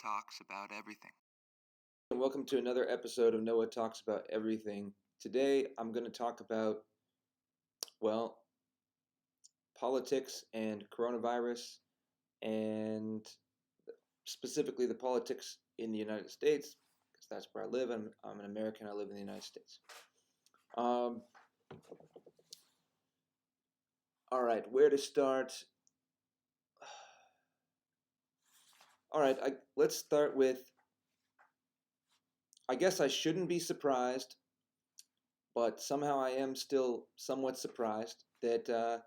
Talks About Everything. And welcome to another episode of Noah Talks About Everything. Today I'm going to talk about, well, politics and coronavirus, and specifically the politics in the United States, because that's where I live. I'm an American, I live in the United States. All right, where to start? All right, let's start with, I guess I shouldn't be surprised, but somehow I am still somewhat surprised that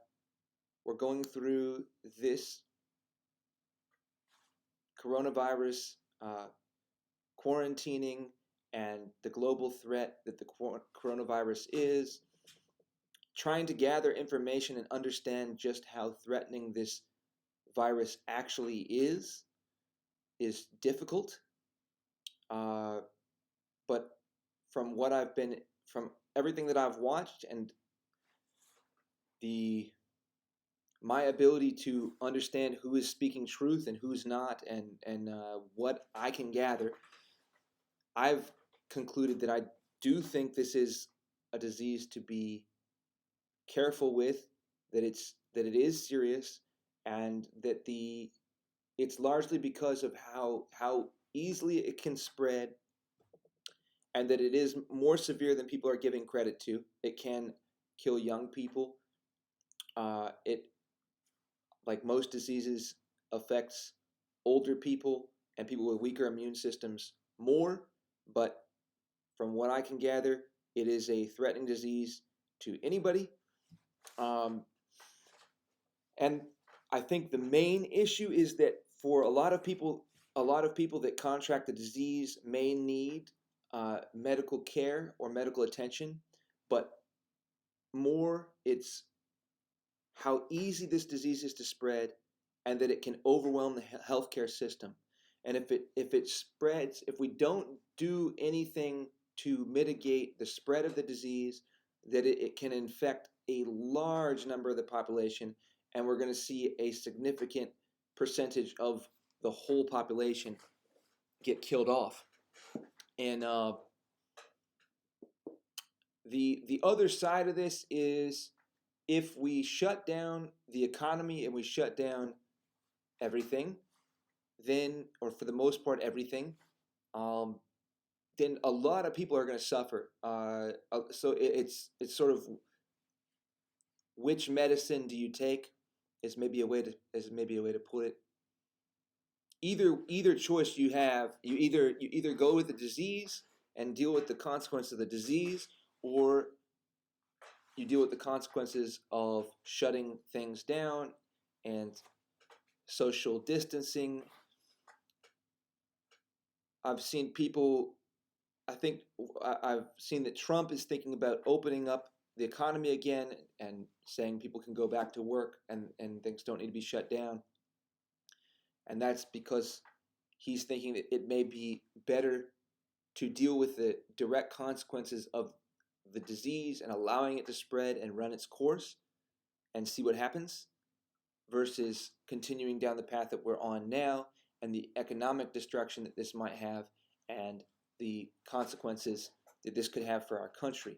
we're going through this coronavirus quarantining and the global threat that the coronavirus is, trying to gather information and understand just how threatening this virus actually is difficult. But from everything that I've watched and my ability to understand who is speaking truth and who's not, and what I can gather, I've concluded that I do think this is a disease to be careful with, that it is serious, and that it's largely because of how easily it can spread, and that it is more severe than people are giving credit to. It can kill young people. It, like most diseases, affects older people and people with weaker immune systems more, but from what I can gather, it is a threatening disease to anybody. And I think the main issue is that for a lot of people that contract the disease may need medical care or medical attention, but more it's how easy this disease is to spread, and that it can overwhelm the healthcare system. And if it spreads, if we don't do anything to mitigate the spread of the disease, that it can infect a large number of the population, and we're going to see a significant percentage of the whole population get killed off. And the other side of this is, if we shut down the economy and we shut down everything, then, or for the most part everything, then a lot of people are going to suffer. So it's sort of, which medicine do you take is maybe a way to put it. Either choice you have, you either go with the disease and deal with the consequences of the disease, or you deal with the consequences of shutting things down and social distancing. I've seen people, I've seen that Trump is thinking about opening up the economy again and saying people can go back to work, and things don't need to be shut down. And that's because he's thinking that it may be better to deal with the direct consequences of the disease and allowing it to spread and run its course and see what happens, versus continuing down the path that we're on now and the economic destruction that this might have and the consequences that this could have for our country.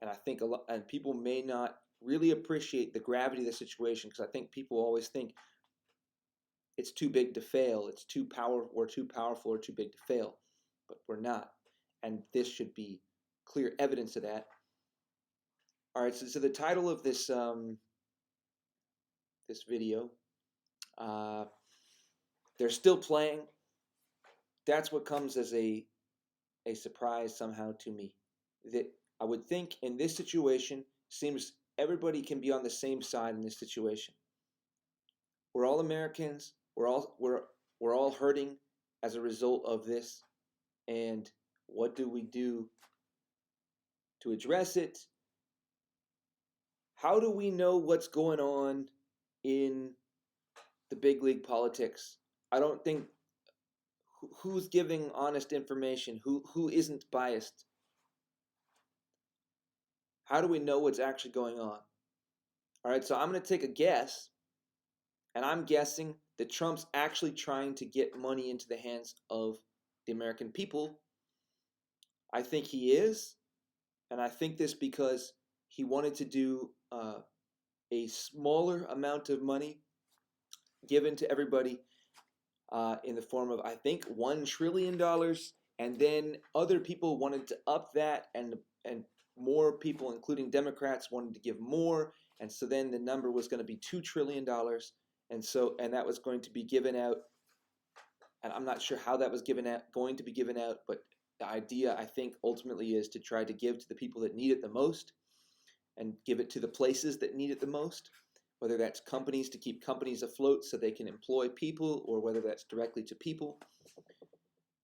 And I think and people may not really appreciate the gravity of the situation, because I think people always think it's too big to fail, we're too powerful or too big to fail, but we're not. And this should be clear evidence of that. All right, so the title of this this video, they're still playing. That's what comes as a surprise somehow to me. That I would think in this situation, seems everybody can be on the same side in this situation. We're all Americans. We're all hurting as a result of this. And what do we do to address it? How do we know what's going on in the big league politics? I don't think, who's giving honest information, who isn't biased. How do we know what's actually going on? All right, so I'm going to take a guess, and I'm guessing that Trump's actually trying to get money into the hands of the American people. I think he is, and I think this because he wanted to do a smaller amount of money given to everybody in the form of, I think, $1 trillion, and then other people wanted to up that, and more people, including Democrats, wanted to give more, and so then the number was going to be $2 trillion, and that was going to be given out, and I'm not sure how that was going to be given out, but the idea, I think, ultimately is to try to give to the people that need it the most, and give it to the places that need it the most, whether that's companies to keep companies afloat so they can employ people, or whether that's directly to people.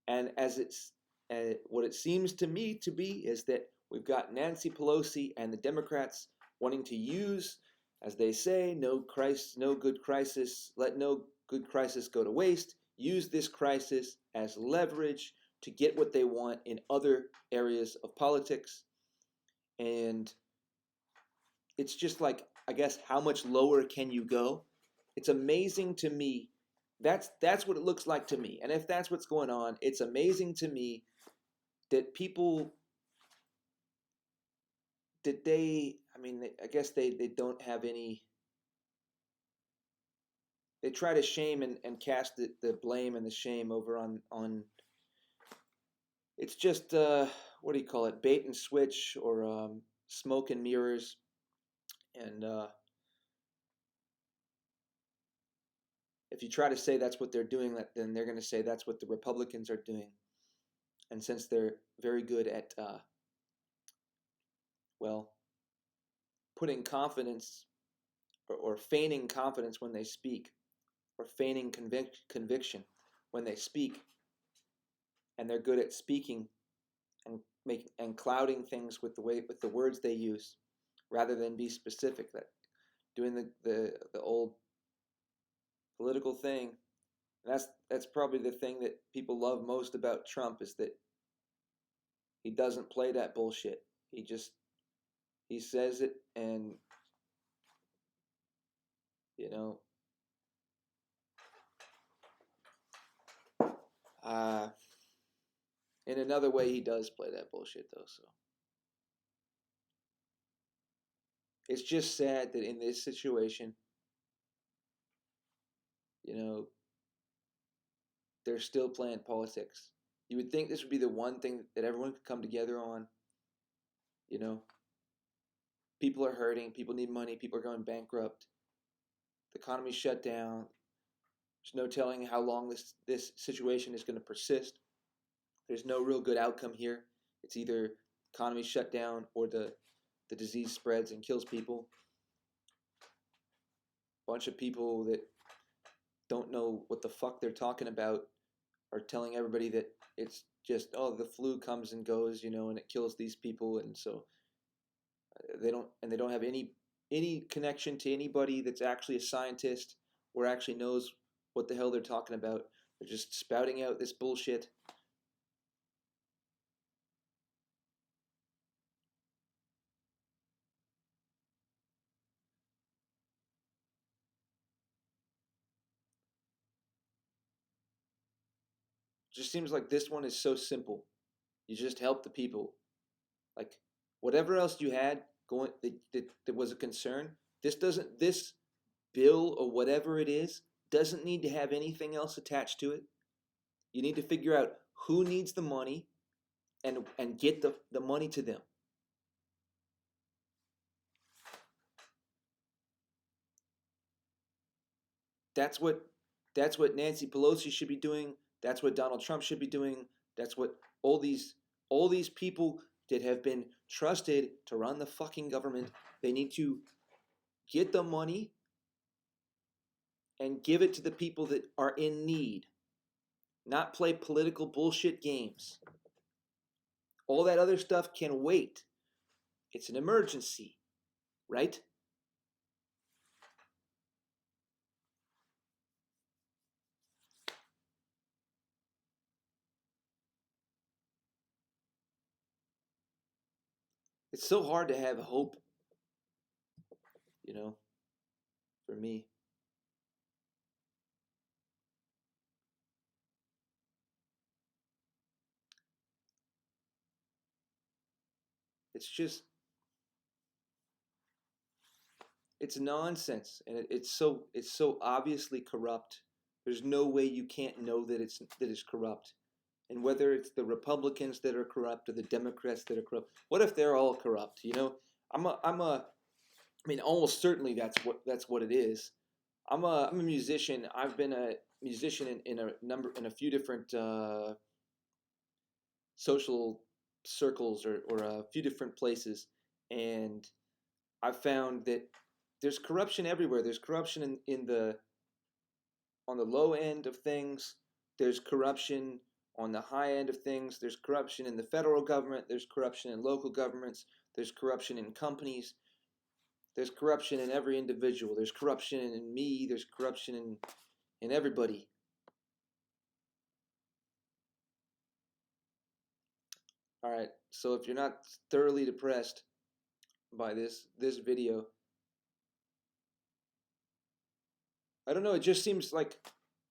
And what it seems to me to be is that we've got Nancy Pelosi and the Democrats wanting to use, as they say, no good crisis, let no good crisis go to waste, use this crisis as leverage to get what they want in other areas of politics. And it's just like, I guess, how much lower can you go? It's amazing to me. That's what it looks like to me. And if that's what's going on, it's amazing to me that people I guess they don't have any. They try to shame and cast the blame and the shame over on. It's just what do you call it? Bait and switch, or smoke and mirrors, and if you try to say that's what they're doing, then they're going to say that's what the Republicans are doing. And since they're very good at, putting confidence or feigning confidence when they speak, or feigning conviction when they speak, and they're good at speaking and clouding things with the words they use, rather than be specific. That doing the old political thing. And that's probably the thing that people love most about Trump, is that he doesn't play that bullshit. He says it, and you know, in another way, he does play that bullshit though. So it's just sad that in this situation, you know, they're still playing politics. You would think this would be the one thing that everyone could come together on. You know, people are hurting, people need money, people are going bankrupt, the economy's shut down. There's no telling how long this situation is going to persist. There's no real good outcome here. It's either economy shut down, or the disease spreads and kills people. A bunch of people that don't know what the fuck they're talking about are telling everybody that it's just, oh, the flu comes and goes, and it kills these people, and so they don't have any connection to anybody that's actually a scientist or actually knows what the hell they're talking about. They're just spouting out this bullshit. It just seems like this one is so simple. You just help the people. Like, whatever else you had going that was a concern, this bill or whatever it is doesn't need to have anything else attached to it. You need to figure out who needs the money, and get the money to them. That's what Nancy Pelosi should be doing. That's what Donald Trump should be doing. That's what all these people that have been trusted to run the fucking government, they need to get the money and give it to the people that are in need. Not play political bullshit games. All that other stuff can wait. It's an emergency, right? It's so hard to have hope, you know, for me. It's just, it's nonsense, and it's so obviously corrupt. There's no way you can't know that it's corrupt. And whether it's the Republicans that are corrupt or the Democrats that are corrupt, what if they're all corrupt? You know, I mean, almost certainly that's what it is. I'm a musician. I've been a musician in a few different social circles or a few different places, and I've found that there's corruption everywhere. There's corruption in the on the low end of things. There's corruption on the high end of things. There's corruption in the federal government. There's corruption in local governments. There's corruption in companies. There's corruption in every individual. There's corruption in me. There's corruption in everybody. All right. So if you're not thoroughly depressed by this video, I don't know. It just seems like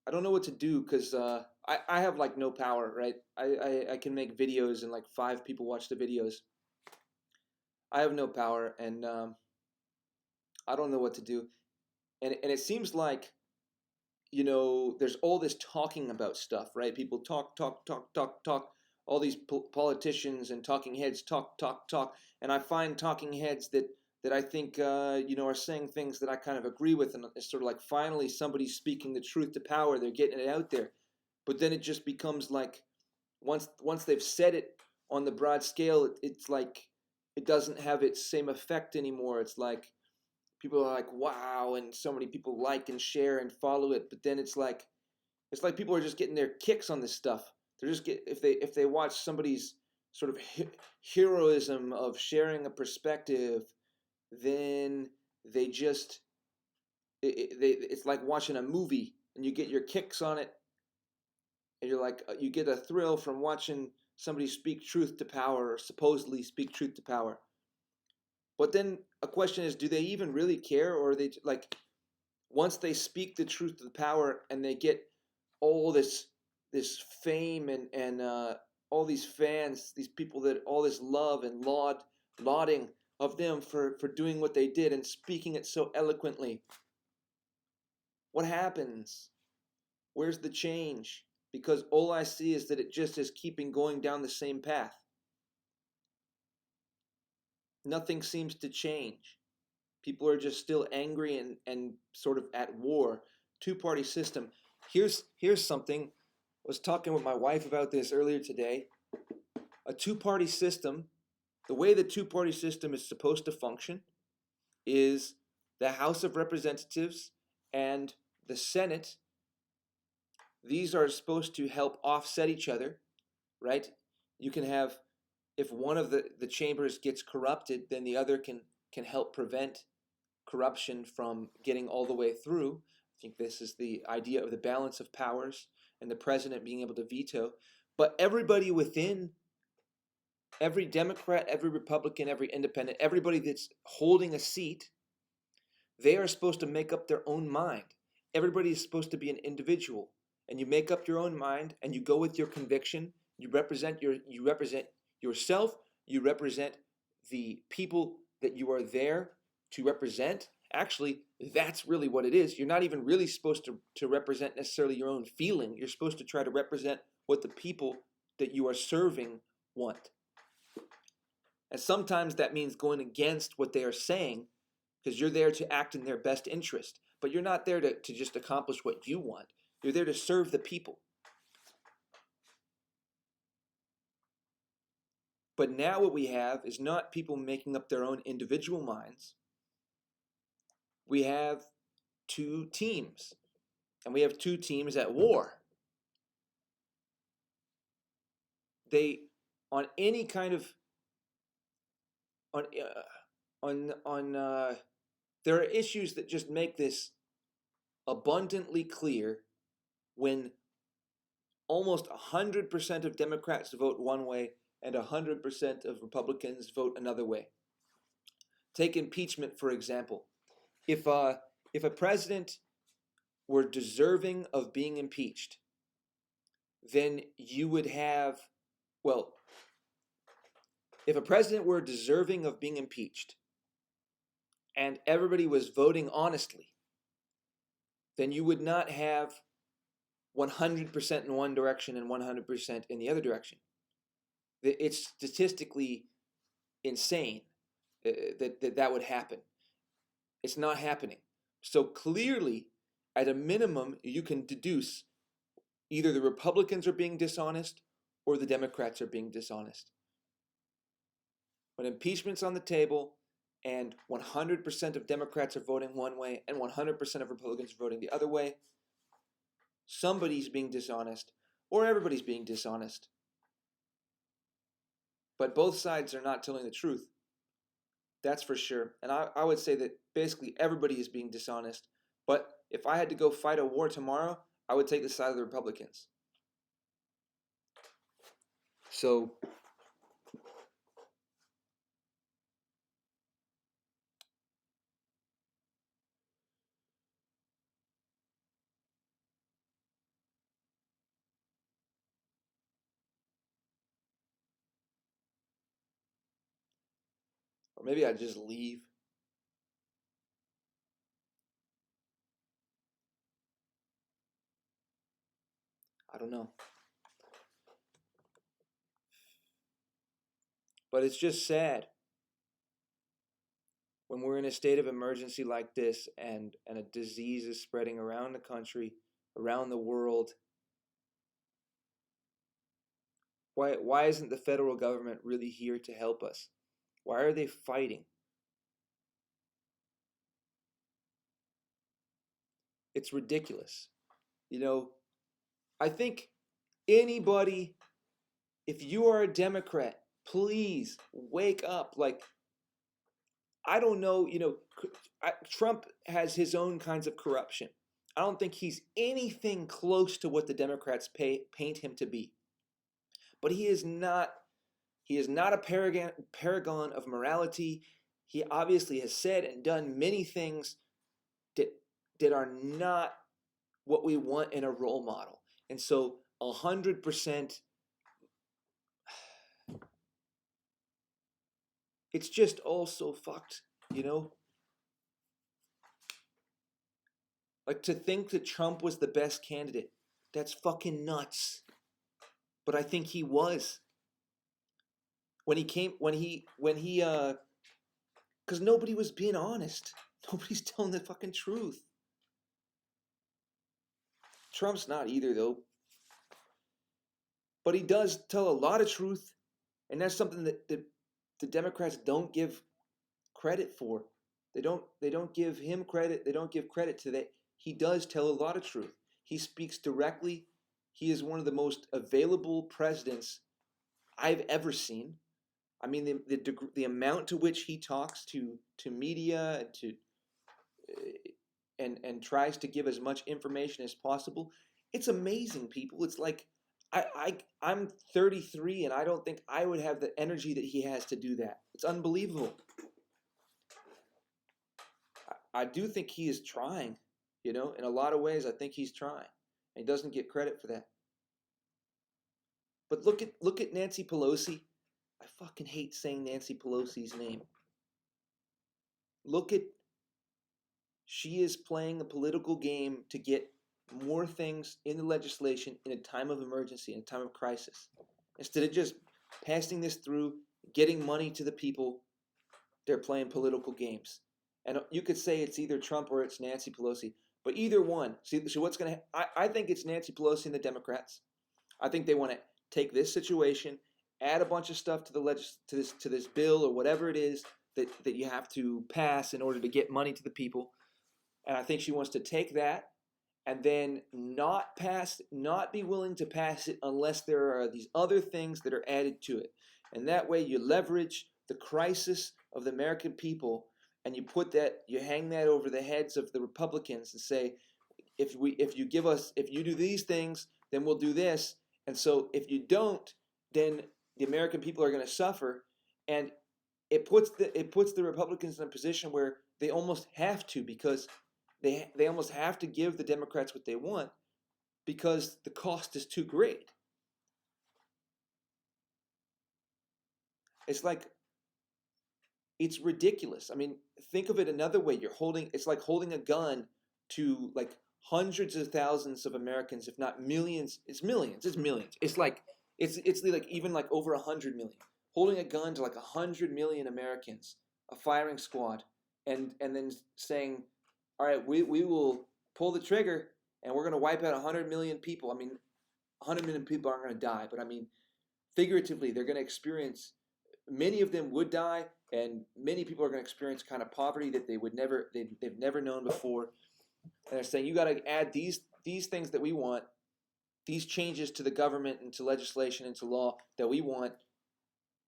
I don't know what to do because I have like no power, right? I can make videos and like 5 people watch the videos. I have no power, and I don't know what to do. And it seems like, you know, there's all this talking about stuff, right? People talk, talk, talk, talk, talk. All these politicians and talking heads talk, talk, talk. And I find talking heads that I think, you know, are saying things that I kind of agree with. And it's sort of like finally somebody's speaking the truth to power. They're getting it out there. But then it just becomes like once they've said it on the broad scale, it's like it doesn't have its same effect anymore. It's like people are like, wow, and so many people like and share and follow it. But then it's like people are just getting their kicks on this stuff. They're just if they watch somebody's sort of heroism of sharing a perspective, then they just it's like watching a movie and you get your kicks on it, and you're like you get a thrill from watching somebody speak truth to power or supposedly speak truth to power. But then a question is, do they even really care, or are they like once they speak the truth to the power and they get all this fame and all these fans, these people that all this love and lauding of them for doing what they did and speaking it so eloquently, what happens? Where's the change? Because all I see is that it just is keeping going down the same path. Nothing seems to change. People are just still angry and sort of at war. Two-party system. Here's something. I was talking with my wife about this earlier today. A two-party system, the way the two-party system is supposed to function is the House of Representatives and the Senate. These are supposed to help offset each other, right? You can have, if one of the chambers gets corrupted, then the other can help prevent corruption from getting all the way through. I think this is the idea of the balance of powers and the president being able to veto. But everybody within, every Democrat, every Republican, every independent, everybody that's holding a seat, they are supposed to make up their own mind. Everybody is supposed to be an individual. And you make up your own mind and you go with your conviction. You represent yourself, you represent the people that you are there to represent. Actually, that's really what it is. You're not even really supposed to represent necessarily your own feeling. You're supposed to try to represent what the people that you are serving want. And sometimes that means going against what they are saying because you're there to act in their best interest. But you're not there to just accomplish what you want. You're there to serve the people. But now what we have is not people making up their own individual minds. We have two teams, and we have two teams at war. They, on any kind of, there are issues that just make this abundantly clear when almost 100% of Democrats vote one way and 100% of Republicans vote another way. Take impeachment, for example. If a president were deserving of being impeached, then you would have, well, If a president were deserving of being impeached and everybody was voting honestly, then you would not have 100% in one direction and 100% in the other direction. It's statistically insane that would happen. It's not happening. So clearly, at a minimum, you can deduce either the Republicans are being dishonest or the Democrats are being dishonest. When impeachment's on the table and 100% of Democrats are voting one way and 100% of Republicans are voting the other way, somebody's being dishonest or everybody's being dishonest. But both sides are not telling the truth. That's for sure. And I would say that basically everybody is being dishonest. But if I had to go fight a war tomorrow, I would take the side of the Republicans. So or maybe I'd just leave. I don't know. But it's just sad when we're in a state of emergency like this and a disease is spreading around the country, around the world. Why isn't the federal government really here to help us? Why are they fighting? It's ridiculous. You know, I think anybody, if you are a Democrat, please wake up. Like, I don't know, Trump has his own kinds of corruption. I don't think he's anything close to what the Democrats paint him to be. But he is not a paragon of morality. He obviously has said and done many things that are not what we want in a role model. And so 100%, it's just all so fucked, Like, to think that Trump was the best candidate, that's fucking nuts. But I think he was. Because nobody was being honest. Nobody's telling the fucking truth. Trump's not either, though. But he does tell a lot of truth, and that's something that the Democrats don't give credit for. They don't give him credit. They don't give credit to that. He does tell a lot of truth. He speaks directly. He is one of the most available presidents I've ever seen. I mean, the amount to which he talks to media and tries to give as much information as possible, it's amazing, people. It's like I'm 33 and I don't think I would have the energy that he has to do that. It's unbelievable. I do think he is trying, in a lot of ways. I think he's trying, and he doesn't get credit for that. But look at Nancy Pelosi. I fucking hate saying Nancy Pelosi's name. She is playing a political game to get more things in the legislation in a time of emergency, in a time of crisis. Instead of just passing this through, getting money to the people, they're playing political games. And you could say it's either Trump or it's Nancy Pelosi, but either one. So what's going to I think it's Nancy Pelosi and the Democrats. I think they want to take this situation, add a bunch of stuff to this bill or whatever it is that you have to pass in order to get money to the people. And I think she wants to take that and then not be willing to pass it unless there are these other things that are added to it. And that way you leverage the crisis of the American people and you hang that over the heads of the Republicans and say, if you do these things, then we'll do this. And so if you don't, then the American people are going to suffer. And it puts the Republicans in a position where they almost have to, because they almost have to give the Democrats what they want because the cost is too great. It's like it's ridiculous. I mean, think of it another way. It's like holding a gun to like hundreds of thousands of Americans, if not millions. It's millions. It's millions. It's like even like over 100 million. Holding a gun to like 100 million Americans, a firing squad, and then saying, all right, we will pull the trigger and we're going to wipe out 100 million people. I mean, 100 million people aren't going to die, but I mean, figuratively, they're going to experience. Many of them would die, and many people are going to experience kind of poverty that they've never known before. And they're saying you got to add these things that we want, these changes to the government and to legislation and to law that we want,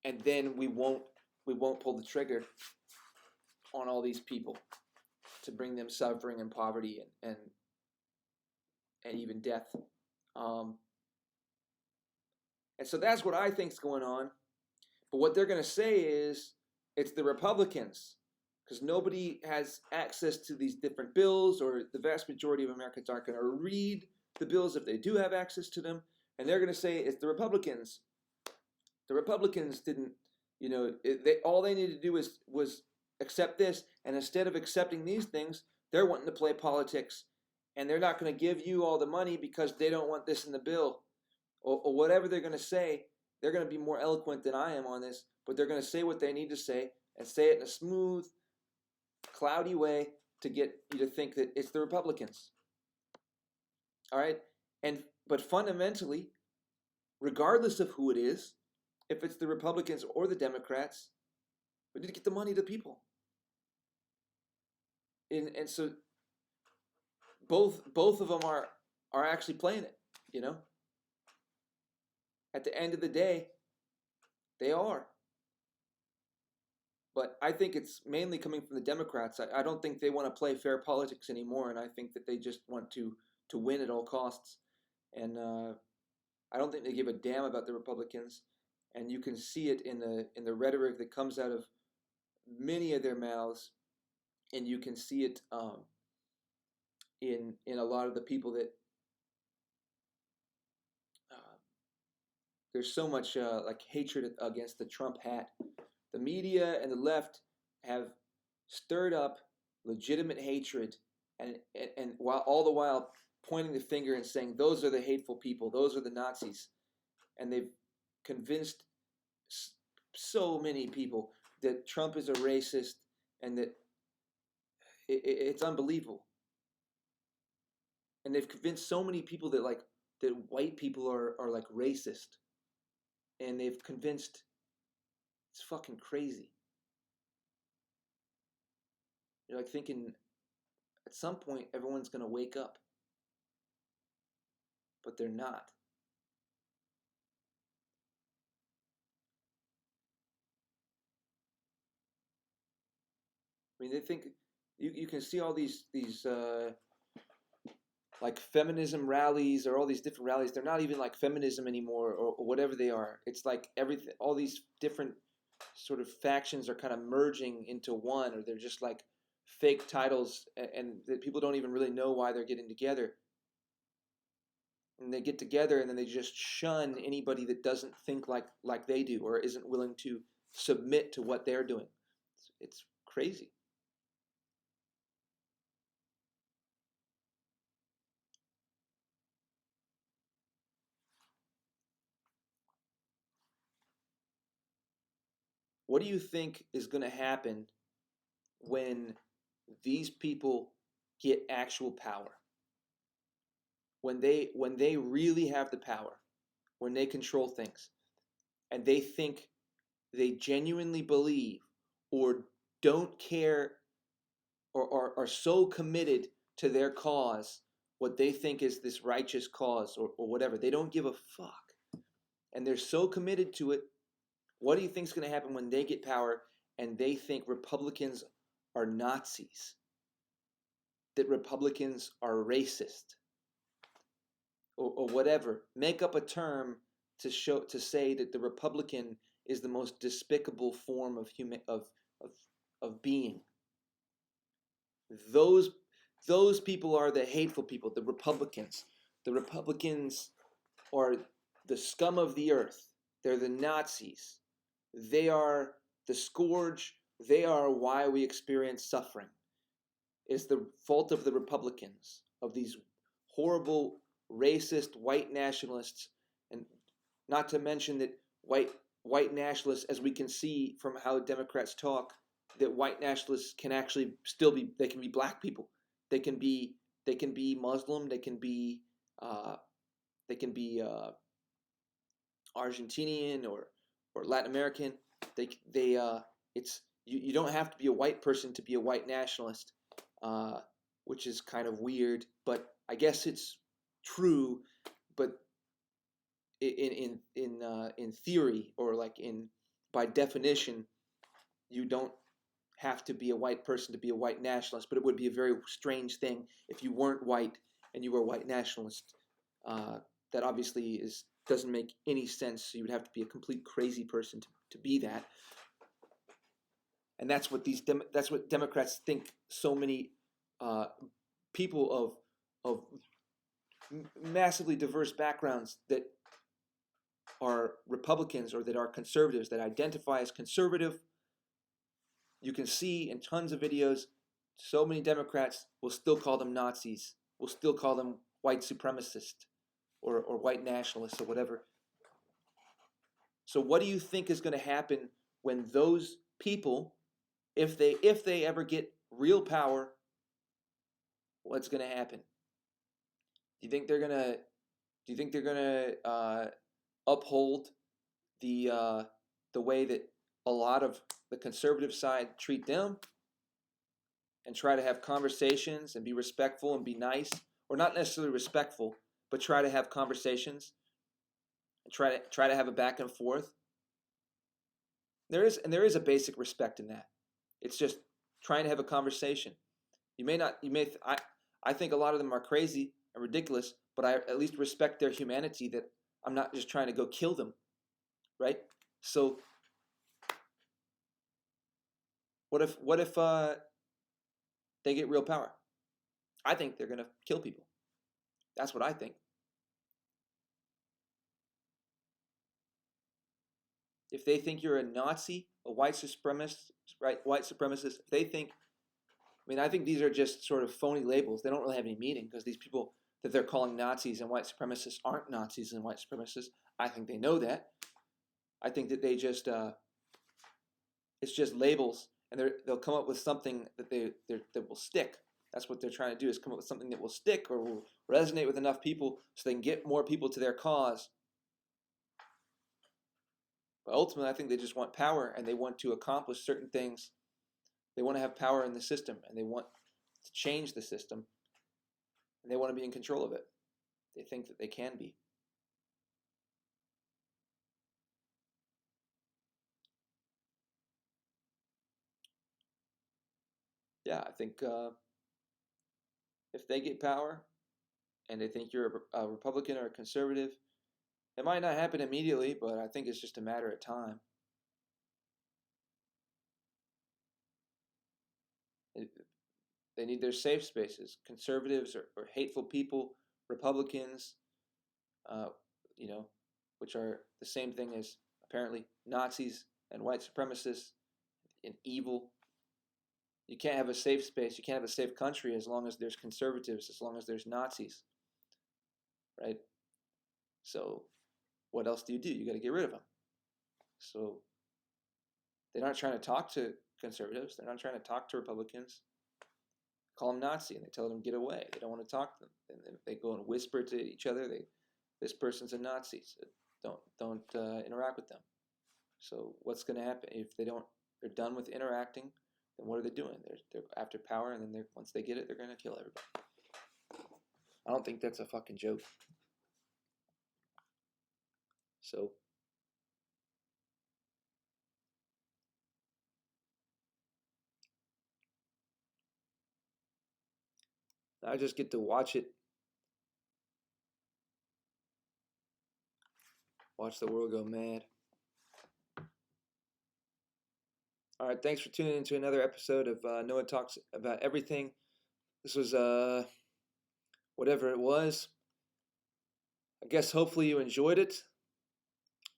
and then we won't pull the trigger on all these people to bring them suffering and poverty and even death. And so that's what I think is going on. But what they're going to say is it's the Republicans, because nobody has access to these different bills, or the vast majority of Americans aren't going to read the bills if they do have access to them. And they're going to say it's the Republicans. The Republicans didn't, all they needed to do was accept this. And instead of accepting these things, they're wanting to play politics. And they're not going to give you all the money because they don't want this in the bill. Or whatever they're going to say. They're going to be more eloquent than I am on this, but they're going to say what they need to say and say it in a smooth, cloudy way to get you to think that it's the Republicans. All right? But fundamentally, regardless of who it is, if it's the Republicans or the Democrats, we need to get the money to people. And so both of them are actually playing it, At the end of the day, they are. But I think it's mainly coming from the Democrats. I don't think they want to play fair politics anymore, and I think that they just want to win at all costs. And I don't think they give a damn about the Republicans. And you can see it in the rhetoric that comes out of many of their mouths, and you can see it in a lot of the people that. There's so much like hatred against the Trump hat. The media and the left have stirred up legitimate hatred, and while all the while pointing the finger and saying those are the hateful people, those are the Nazis, and they've convinced so many people that Trump is a racist and that it's unbelievable. And they've convinced so many people that that white people are like racist. And they've convinced it's fucking crazy. You're like thinking at some point everyone's going to wake up. But they're not. I mean, they think you can see all these like feminism rallies or all these different rallies. They're not even like feminism anymore or whatever they are. It's like everything, all these different sort of factions are kind of merging into one, or they're just like fake titles, and that people don't even really know why they're getting together. And they get together and then they just shun anybody that doesn't think like they do or isn't willing to submit to what they're doing. It's crazy. What do you think is going to happen when these people get actual power? When they really have the power, when they control things, and they think they genuinely believe or don't care or are so committed to their cause, what they think is this righteous cause or whatever. They don't give a fuck. And they're so committed to it. What do you think is going to happen when they get power and they think Republicans are Nazis? That Republicans are racist? Or whatever. Make up a term to say that the Republican is the most despicable form of being. Those people are the hateful people, the Republicans. The Republicans are the scum of the earth. They're the Nazis. They are the scourge. They are why we experience suffering. It's the fault of the Republicans, of these horrible, racist, white nationalists, and not to mention that white nationalists, as we can see from how Democrats talk, that white nationalists can actually still be. They can be black people. They can be. They can be Muslim. They can be. They can be Argentinian or Latin American. They it's you don't have to be a white person to be a white nationalist, which is kind of weird, but I guess it's true. But in theory, or like in by definition, you don't have to be a white person to be a white nationalist. But it would be a very strange thing if you weren't white and you were a white nationalist. That obviously doesn't make any sense. So you would have to be a complete crazy person to be that. And that's what that's what Democrats think. So many people of massively diverse backgrounds that are Republicans or that are conservatives, that identify as conservative. You can see in tons of videos, so many Democrats will still call them Nazis, will still call them white supremacists or white nationalists or whatever. So what do you think is going to happen when those people, if they ever get real power, what's going to happen? Do you think they're gonna uphold the way that a lot of the conservative side treat them, and try to have conversations and be respectful and be nice, or not necessarily respectful, but try to have conversations and try to have a back and forth? There is a basic respect in that. It's just trying to have a conversation. I think a lot of them are crazy and ridiculous, but I at least respect their humanity, that I'm not just trying to go kill them, right? So what if they get real power? I think they're gonna kill people. That's what I think. If they think you're a Nazi, a white supremacist, right? White supremacist. If they think, I think these are just sort of phony labels. They don't really have any meaning, because these people that they're calling Nazis and white supremacists aren't Nazis and white supremacists. I think they know that. I think that they just it's just labels, and they'll come up with something that will stick. That's what they're trying to do, is come up with something that will stick or will resonate with enough people so they can get more people to their cause. But ultimately, I think they just want power, and they want to accomplish certain things. They want to have power in the system, and they want to change the system, and they want to be in control of it. They think that they can be. Yeah, I think if they get power and they think you're a Republican or a conservative, it might not happen immediately, but I think it's just a matter of time. They need their safe spaces. Conservatives or hateful people, Republicans, uh, which are the same thing as apparently Nazis and white supremacists and evil. You can't have a safe space. You can't have a safe country as long as there's conservatives, as long as there's Nazis, right? So what else do? You got to get rid of them. So they're not trying to talk to conservatives. They're not trying to talk to Republicans. Call them Nazi, and they tell them get away. They don't want to talk to them. And then they go and whisper to each other, this person's a Nazi, so don't interact with them. So what's going to happen if they're done with interacting? Then what are they doing? They're after power, and then once they get it, they're going to kill everybody. I don't think that's a fucking joke. So I just get to watch it. Watch the world go mad. All right, thanks for tuning in to another episode of Noah Talks About Everything. This was whatever it was. I guess hopefully you enjoyed it.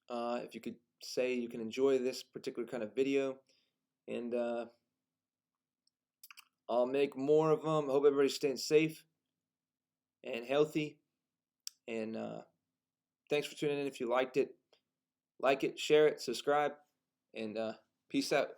if you could say you can enjoy this particular kind of video, and I'll make more of them. I hope everybody's staying safe and healthy, and thanks for tuning in. If you liked it, like it, share it, subscribe, and peace out.